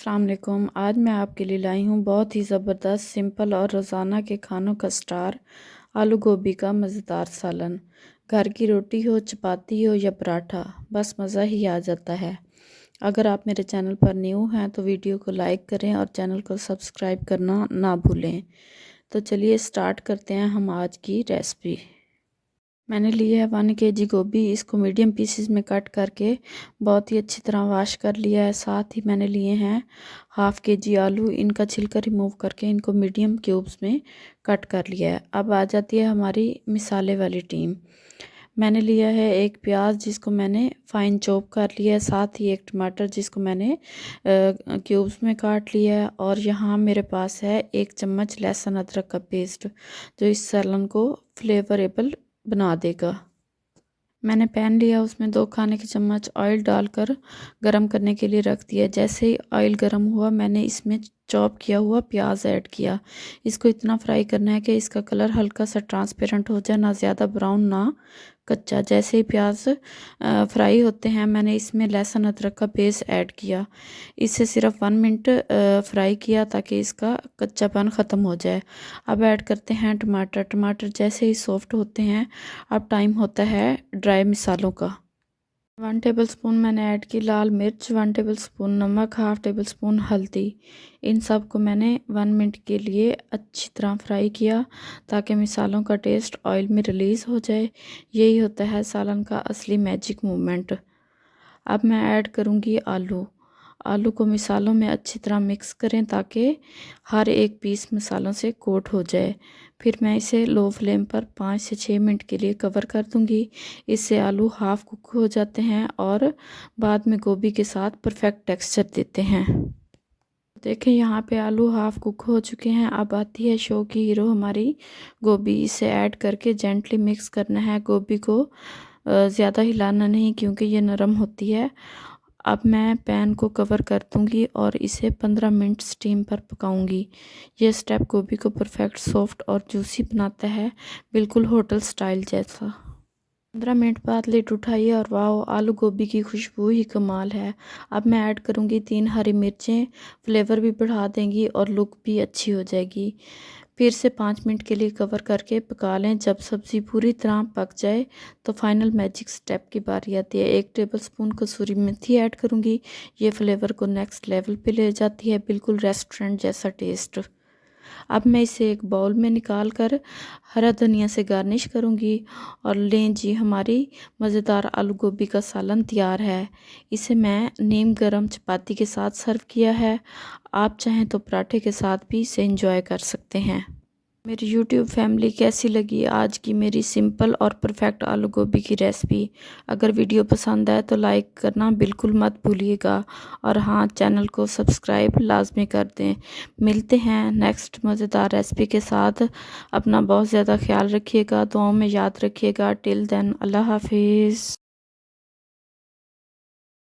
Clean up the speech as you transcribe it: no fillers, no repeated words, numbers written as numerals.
अस्सलाम वालेकुम। आज मैं आपके लिए लाई हूँ बहुत ही ज़बरदस्त सिंपल और रोज़ाना के खानों का स्टार आलू गोभी का मज़ेदार सालन। घर की रोटी हो, चपाती हो या पराठा, बस मज़ा ही आ जाता है। अगर आप मेरे चैनल पर न्यू हैं तो वीडियो को लाइक करें और चैनल को सब्सक्राइब करना ना भूलें। तो चलिए स्टार्ट करते हैं हम आज की रेसिपी। मैंने लिया है 1 kg गोभी। इसको मीडियम पीसेस में कट करके बहुत ही अच्छी तरह वॉश कर लिया है। साथ ही मैंने लिए हैं 1/2 kg आलू। इनका छिलका रिमूव करके इनको मीडियम क्यूब्स में कट कर लिया है। अब आ जाती है हमारी मिसाले वाली टीम। मैंने लिया है एक प्याज जिसको मैंने फाइन चॉप कर लिया है। साथ ही एक टमाटर जिसको मैंने क्यूब्स में काट लिया है। और यहाँ मेरे पास है 1 चम्मच लहसुन अदरक का पेस्ट जो इस सालन को फ्लेवरेबल बना देगा। मैंने पैन लिया, उसमें 2 खाने के चम्मच ऑयल डालकर गरम करने के लिए रख दिया। जैसे ही ऑयल गरम हुआ मैंने इसमें चॉप किया हुआ प्याज ऐड किया। इसको इतना फ्राई करना है कि इसका कलर हल्का सा ट्रांसपेरेंट हो जाए, ना ज़्यादा ब्राउन ना कच्चा। जैसे ही प्याज फ्राई होते हैं मैंने इसमें लहसुन अदरक का पेस्ट ऐड किया। इसे सिर्फ 1 मिनट फ्राई किया ताकि इसका कच्चापन ख़त्म हो जाए। अब ऐड करते हैं टमाटर। टमाटर जैसे ही सॉफ्ट होते हैं अब टाइम होता है ड्राई मसालों का। 1 टेबलस्पून मैंने ऐड की लाल मिर्च, 1 टेबलस्पून नमक, 1/2 टेबलस्पून हल्दी। इन सब को मैंने 1 मिनट के लिए अच्छी तरह फ्राई किया ताकि मसालों का टेस्ट ऑयल में रिलीज़ हो जाए। यही होता है सालन का असली मैजिक मूवमेंट। अब मैं ऐड करूँगी आलू। आलू को मसालों में अच्छी तरह मिक्स करें ताकि हर एक पीस मसालों से कोट हो जाए। फिर मैं इसे लो फ्लेम पर 5 से 6 मिनट के लिए कवर कर दूंगी। इससे आलू हाफ कुक हो जाते हैं और बाद में गोभी के साथ परफेक्ट टेक्सचर देते हैं। देखें यहाँ पे आलू हाफ कुक हो चुके हैं। अब आती है शो की हीरो हमारी गोभी। इसे ऐड करके जेंटली मिक्स करना है। गोभी को ज़्यादा हिलाना नहीं क्योंकि ये नरम होती है। अब मैं पैन को कवर कर दूंगी और इसे 15 मिनट स्टीम पर पकाऊंगी। ये स्टेप गोभी को परफेक्ट सॉफ्ट और जूसी बनाता है, बिल्कुल होटल स्टाइल जैसा। 15 मिनट बाद लिड उठाइए और वाह, आलू गोभी की खुशबू ही कमाल है। अब मैं ऐड करूंगी 3 हरी मिर्चें। फ्लेवर भी बढ़ा देंगी और लुक भी अच्छी हो जाएगी। फिर से 5 मिनट के लिए कवर करके पका लें। जब सब्ज़ी पूरी तरह पक जाए तो फाइनल मैजिक स्टेप की बारी आती है। 1 टेबलस्पून कसूरी मेथी ऐड करूंगी। ये फ्लेवर को नेक्स्ट लेवल पे ले जाती है, बिल्कुल रेस्टोरेंट जैसा टेस्ट। अब मैं इसे एक बाउल में निकाल कर हरा धनिया से गार्निश करूंगी। और लें जी, हमारी मज़ेदार आलू गोभी का सालन तैयार है। इसे मैं नीम गरम चपाती के साथ सर्व किया है। आप चाहें तो पराठे के साथ भी इसे एंजॉय कर सकते हैं। मेरी यूट्यूब फैमिली कैसी लगी आज की मेरी सिंपल और परफेक्ट आलू गोभी की रेसिपी? अगर वीडियो पसंद आए तो लाइक करना बिल्कुल मत भूलिएगा। और हाँ, चैनल को सब्सक्राइब लाजमी कर दें। मिलते हैं नेक्स्ट मज़ेदार रेसिपी के साथ। अपना बहुत ज़्यादा ख्याल रखिएगा, दुआओं में याद रखिएगा। टिल देन, अल्लाह हाफिज़।